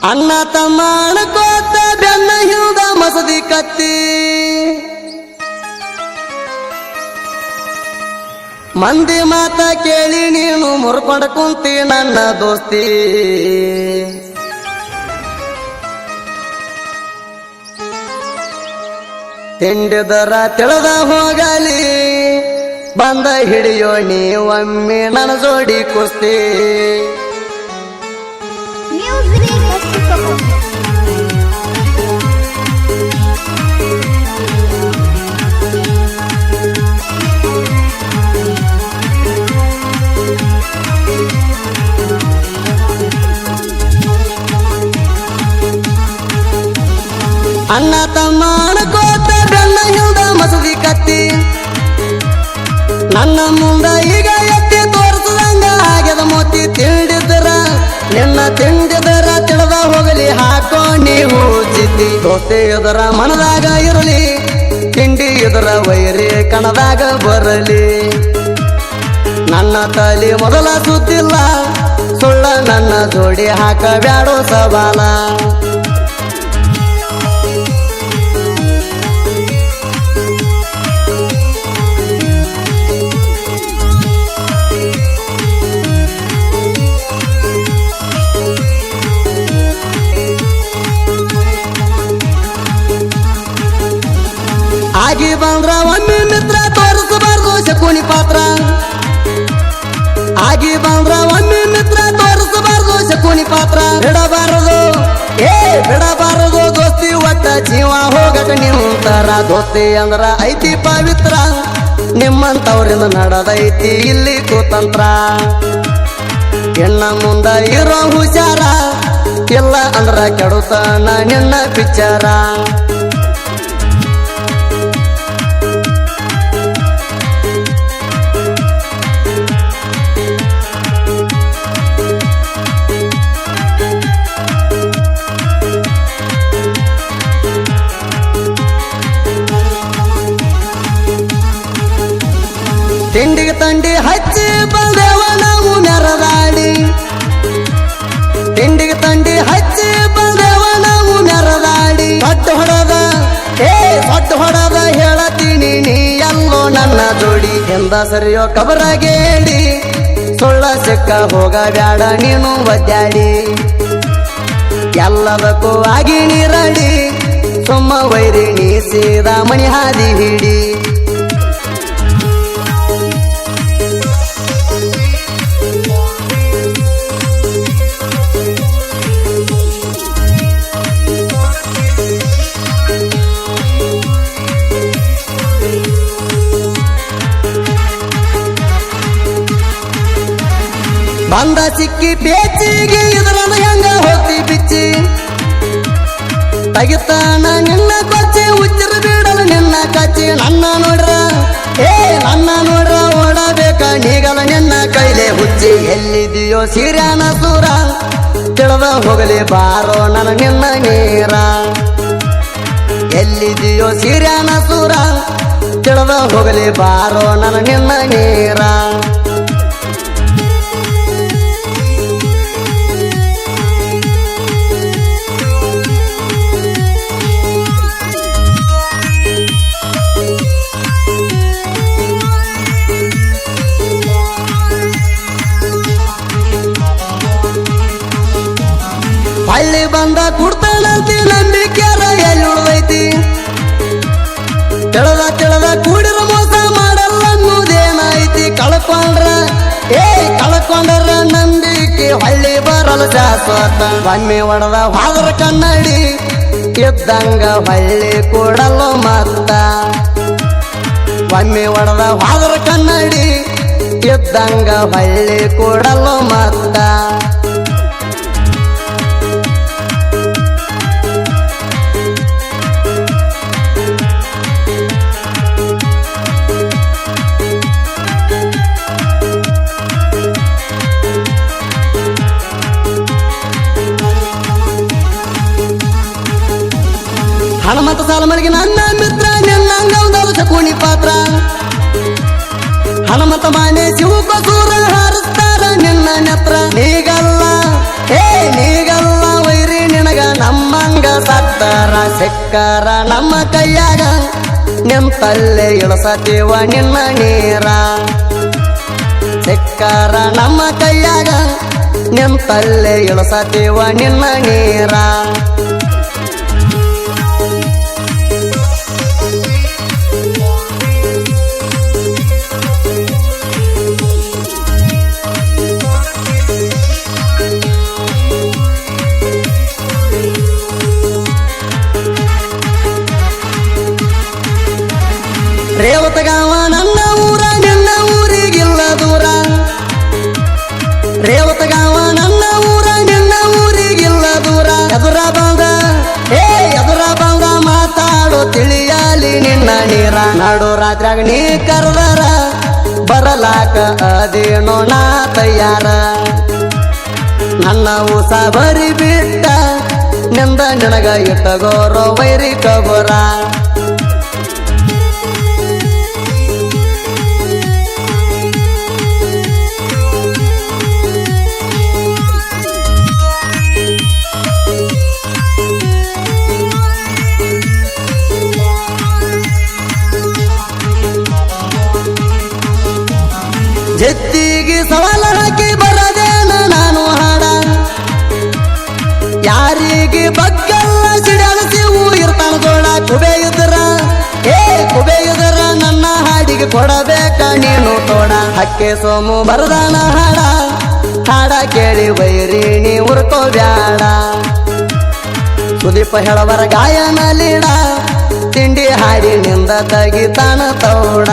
ಅಣ್ಣ ತಮ್ಮ ಅಣಕೋತ ಬೆನ್ನ ಹಿಲ್ದ ಮಸದಿ ಕತ್ತಿ ಮಂದಿ ಮಾತ ಕೇಳಿ ನೀನು ಮುರ್ಕೊಂಡ ಕುಂತಿ ನನ್ನ ದೋಸ್ತಿ ತಿಂಡಿದರ ತಿಳಿದ ಹೋಗಲಿ ಬಂದ ಹಿಡಿಯೋ ನೀವೊಮ್ಮೆ ನನ್ನ ಜೋಡಿ ಕುಸ್ತಿ ಅಣ್ಣ ತಮ್ಮ ಅಣಕೋತ ಬೆನ್ನ ಹಿಲ್ದ ಮಸದಿ ಕತ್ತಿ ನನ್ನ ಮುಂದ ಈಗ ಎತ್ತಿ ತೋರಿಸದಂಗ ಆಗ್ಯದ ಮೋತಿ ತಿಂಡಿದರ ತಿಳಿದ ಹೋಗಲಿ ಹಾಕೋ ನೀವು ಜಿದ್ದಿ ದೋಸ್ತಿ ಎದರ ಮನದಾಗ ಇರಲಿ ತಿಂಡಿ ಎದರ ವೈರಿ ಕಣದಾಗ ಬರಲಿ ನನ್ನ ತಲೆ ಮೊದಲ ಸುತ್ತಿಲ್ಲ ಸುಳ್ಳ ನನ್ನ ಜೋಡಿ ಹಾಕಬ್ಯಾಡೋ ಸವಾಲ ಆಗಿ ಬಂದ್ರ ಒಮ್ಮೆ ಮಿತ್ರ ತೋರಿಸಬಾರ್ದು ಶಕುನಿ ಪಾತ್ರ ಆಗಿ ಬಂದ್ರ ಒಮ್ಮೆ ಮಿತ್ರ ತೋರಿಸಬಾರ್ದು ಶಕುನಿ ಪಾತ್ರ ಬಿಡಬಾರದು ದೋಸ್ತಿ ಒಟ್ಟ ಜೀವ ಹೋಗಕ ನಿಂತರ ದೋಸ್ತಿ ಅಂದ್ರ ಐತಿ ಪವಿತ್ರ ನಿಮ್ಮಂತವ್ರಿಂದ ನಡೆದೈತಿ ಇಲ್ಲಿ ಕುತಂತ್ರ ಇನ್ನ ಮುಂದ ಇರೋ ಹುಷಾರ ಇಲ್ಲ ಅಂದ್ರ ಕೆಡುತ್ತಾನ ನಿನ್ನ ಪಿಚ್ಚರ ತಿಂಡಿಗೆ ತಂಡಿ ಹಚ್ಚಿ ಬಂದೇವ ನಾವು ಮೆರದಾಡಿ ತಿಂಡಿಗೆ ತಂಡಿ ಹಚ್ಚಿ ಬಂದೇವ ನಾವು ಮೆರದಾಡಿ ಸೊಟ್ಟು ಹೊಡದ ಹೇಳತೀನಿ ನೀ ಎಲ್ಲೋ ನನ್ನ ಜೋಡಿ ಎಂದ ಸರಿಯೋ ಕಬರಾಗೇಡಿ ಸುಳ್ಳ ಸಿಕ್ಕ ಹೋಗಬ್ಯಾಡ ನೀನು ಒದ್ದಾಡಿ ಎಲ್ಲದಕ್ಕೂ ಆಗಿ ನೀರಡಿ ಸುಮ್ಮ ವೈರಿ ನೀ ಸೀದಾ ಮಣಿ ಹಾದಿ ಹಿಡಿ ಬಂದ ಸಿಕ್ಕಿ ಪೇಚಿಗೆ ಇದ್ರನ ಹೆಂಗ ಹೋಗ್ತಿ ಬಿಚ್ಚಿ ತಗಿತಾನ ನಿನ್ನ ಕೊಚ್ಚಿ ಉಚ್ಚಿರ ಬಿಡಲು ನಿನ್ನ ಕಚ್ಚಿ ನನ್ನ ನೋಡ್ರ ಓಡಬೇಕ ನೀಗಲ ನಿನ್ನ ಕೈಲೆ ಹುಚ್ಚಿ ಎಲ್ಲಿದೆಯೋ ಸಿರ್ಯಾನ ಸೂರ ತಿಳಿದ ಹೋಗಲಿ ಬಾರೋ ನನ್ನ ನಿನ್ನ ನೀರ ಎಲ್ಲಿದೆಯೋ ಸಿರ್ಯಾನ ಸೂರ ತಿಳಿದ ಹೋಗಲಿ ಬಾರೋ ನನ್ನ ನಿನ್ನ ನೀರ ಹಳ್ಳಿ ಬಂದ ಕುಡ್ತಾನಂತಿ ನಂಬಿಕೆರ ಎಲ್ಲಿ ಉಳ್ದೈತಿ ತಿಳಿದ ಕೂಡಿರ ಮೋಸ ಮಾಡಲ್ಲ ಅನ್ನೋದೇನೈತಿ ಕಳ್ಕೊಂಡ್ರ ನಂಬಿಕೆ ಹಳ್ಳಿ ಬರಲ್ಲ ಶಾಶ್ವತ ಒಮ್ಮೆ ಹೊಡೆದ ಹಾದ್ರ ಕನ್ನಡಿ ಇದ್ದಂಗ ಹಳ್ಳಿ ಕೂಡಲ್ಲ ಮತ್ತ ಒಮ್ಮೆ ಹೊಡೆದ ಹಾದ್ರ ಕನ್ನಡಿ ಇದ್ದಂಗ ಹಳ್ಳಿ ಕೂಡಲ್ಲ ಮತ್ತ ಹನುಮಂತ ಸಾಲಮನಿಗೆ ನನ್ನ ಮಿತ್ರ ನಿನ್ನಂಗ ಶಕುನಿ ಪಾತ್ರ ಹನುಮಂತ ಮಾನೆ ಶಿವಕಸೂರ ಹಾರಿಸ್ತಾರ ನಿನ್ನ ನೆತ್ರ ನೀಗಲ್ಲ ವೈರಿ ನಿನ್ನ ಸತ್ತರ ಸಿಕ್ಕರ ನಮ್ಮ ಕೈಯಾಗ ನಿಂತಲ್ಲೇ ಇಳಿಸತೀವ ನಿನ್ನ ನೀರ ಸಿಕ್ಕರ ನಮ್ಮ ಕೈಯಾಗ ನಿಂತಲ್ಲೇ ಇಳಿಸತೀವ ನಿನ್ನ ನೀರ ರೇವತಗಾವ ನನ್ನ ಊರ ನಿನ್ನ ಊರಿಗಿಲ್ಲ ದೂರ ರೇವತಗಾವ ನನ್ನ ಊರ ನಿನ್ನ ಊರಿಗಿಲ್ಲ ದೂರ ಎದುರ ಬಂದ ಮಾತಾಡೋ ತಿಳಿಯಾಲಿ ನಿನ್ನ ನೀರ ನಾಡು ರಾತ್ರಿಯಾಗ ನೀ ಕರೆದರ ಬರಲಾಕ ಅದೇನೋ ನಾ ತಯಾರ ನನ್ನ ಊಸ ಬರಿ ಬಿಟ್ಟ ನಿಂದ ನಿನಗ ಇಟ್ಟಗೋರೋ ವೈರಿ ಕಬೋರ ಜತ್ತಿಗೆ ಸವಾಲ ಹಾಕಿ ಬರದೇನ ನಾನು ಹಾಡ ಯಾರಿಗೆ ಬಗ್ಗಲ್ಲ ಸಿಡಾಳಿಸಿ ಇರ್ತಾನ ಜೋಳ ಕುಬೆ ಇದ್ರ ನನ್ನ ಹಾಡಿಗೆ ಕೊಡಬೇಕ ನೀನು ತೋಡ ಹಕ್ಕೆ ಸೋಮು ಬರದಾನ ಹಾಡ ಕೇಳಿ ಬೈರಿ ನೀ ಉರ್ಕೋ ಬ್ಯಾಡ ಸುದೀಪ ಹೇಳವರ ಗಾಯನ ಲೀಡ ತಿಂಡಿ ಹಾಡಿ ನಿಂದ ತಗಿತಾನ ತೌಡ